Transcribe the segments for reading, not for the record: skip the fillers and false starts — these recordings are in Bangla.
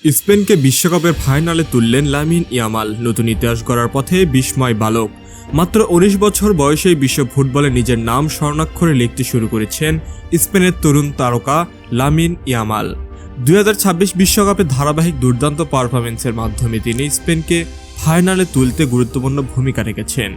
স্পেনকে বিশ্বকাপের ফাইনালে তুললেন লামিন ইয়ামাল। নতুন ইতিহাস গড়ার পথে বিস্ময় বালক। মাত্র ১৯ বছর বয়সেই বিশ্ব ফুটবলে নিজের নাম স্বর্ণাক্ষরে লিখতে শুরু করেছেন স্পেনের তরুণ তারকা লামিন ইয়ামাল। ২০২৬ বিশ্বকাপে ধারাবাহিক দুর্দান্ত পারফরম্যান্সের মাধ্যমে তিনি স্পেনকে ফাইনালে তুলতে গুরুত্বপূর্ণ ভূমিকা রেখেছেন।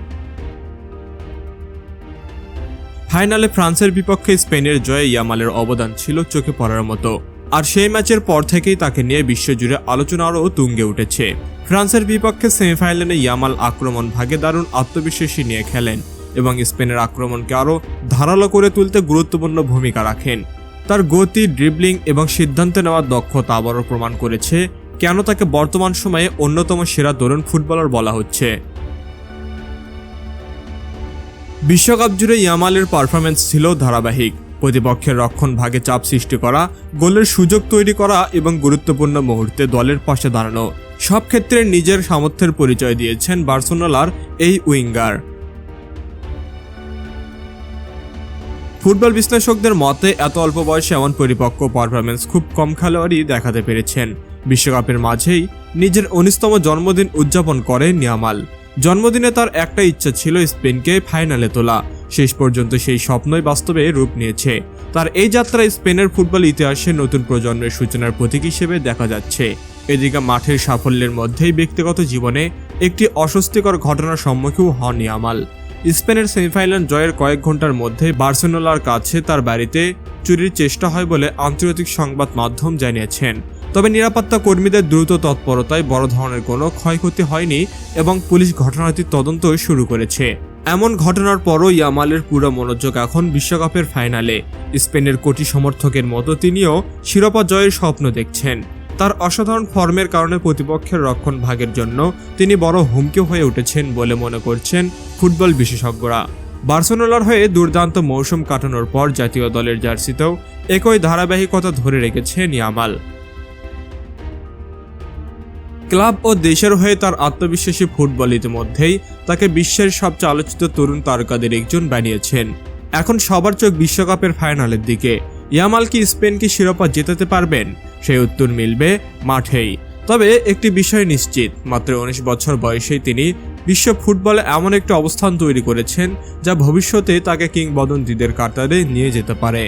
ফাইনালে ফ্রান্সের বিপক্ষে স্পেনের জয়ে ইয়ামালের অবদান ছিল চোখে পড়ার মতো। আর সেই ম্যাচের পর থেকেই তাকে নিয়ে বিশ্বজুড়ে আলোচনা আরও তুঙ্গে উঠেছে। ফ্রান্সের বিপক্ষে সেমিফাইনালে ইয়ামাল আক্রমণ ভাগে দারুণ আত্মবিশ্বাসী নিয়ে খেলেন এবং স্পেনের আক্রমণকে আরও ধারালো করে তুলতে গুরুত্বপূর্ণ ভূমিকা রাখেন। তার গতি, ড্রিবলিং এবং সিদ্ধান্ত নেওয়ার দক্ষতা আবারও প্রমাণ করেছে কেন তাকে বর্তমান সময়ে অন্যতম সেরা তরুণ ফুটবলার বলা হচ্ছে। বিশ্বকাপ জুড়ে ইয়ামালের পারফরম্যান্স ছিল ধারাবাহিক। প্রতিপক্ষের রক্ষণ ভাগে চাপ সৃষ্টি করা, গোলের সুযোগ তৈরি করা এবং গুরুত্বপূর্ণ মুহূর্তে দলের পাশে দাঁড়ানো, সব ক্ষেত্রে নিজের সামর্থ্যের পরিচয় দিয়েছেন বার্সেলোনার এই উইঙ্গার। ফুটবল বিশ্লেষকদের মতে এত অল্প বয়সে এমন পরিপক্ক পারফরম্যান্স খুব কম খেলোয়াড়ই দেখাতে পেরেছেন। বিশ্বকাপের মাঝেই নিজের ১৯তম জন্মদিন উদযাপন করেন ইয়ামাল। জন্মদিনে তার একটা ইচ্ছা ছিল স্পেনকে ফাইনালে তোলা। শেষ পর্যন্ত সেই স্বপ্নই বাস্তবে রূপ নিয়েছে। তার এই যাত্রা স্পেনের ফুটবল ইতিহাসে নতুন প্রজন্মের সূচনার প্রতীক হিসেবে দেখা যাচ্ছে। এদিকে মাঠের সাফল্যের মধ্যেই ব্যক্তিগত জীবনে একটি অস্বস্তিকর ঘটনার সম্মুখীন হন ইয়ামাল। স্পেনের সেমিফাইনাল জয়ের কয়েক ঘন্টার মধ্যে বার্সেলোনার কাছে তার বাড়িতে চুরির চেষ্টা হয় বলে আন্তর্জাতিক সংবাদ মাধ্যম জানিয়েছেন। তবে নিরাপত্তা কর্মীদের দ্রুত তৎপরতায় বড় ধরনের কোনো ক্ষয়ক্ষতি হয়নি এবং পুলিশ ঘটনাটির তদন্ত শুরু করেছে। এমন ঘটনার পরও ইয়ামালের পুরো মনোযোগ এখন বিশ্বকাপের ফাইনালে। স্পেনের কোটি সমর্থকের মতো তিনিও শিরোপা জয়ের স্বপ্ন দেখছেন। তার অসাধারণ ফর্মের কারণে প্রতিপক্ষের রক্ষণ ভাগের জন্য তিনি বড় হুমকি হয়ে উঠেছেন বলে মনে করছেন ফুটবল বিশেষজ্ঞরা। বার্সেলোনার হয়ে দুর্দান্ত মৌসুম কাটানোর পর জাতীয় দলের জার্সিতেও একই ধারাবাহিকতা ধরে রেখেছেন ইয়ামাল। ক্লাব ও দেশের হয়ে তার আত্মবিশ্বাসী ফুটবল ইতিমধ্যেই তাকে বিশ্বের সবচেয়ে আলোচিত তরুণ তারকাদের একজন বানিয়েছেন। এখন সবার চোখ বিশ্বকাপের ফাইনালের দিকে। ইয়ামাল কি স্পেনকে শিরোপা জেতাতে পারবেন? সেই উত্তর মিলবে মাঠেই। তবে একটি বিষয় নিশ্চিত, মাত্র ১৯ বছর বয়সেই তিনি বিশ্ব ফুটবলে এমন একটি অবস্থান তৈরি করেছেন যা ভবিষ্যতে তাকে কিংবদন্তিদের কাতারে নিয়ে যেতে পারে।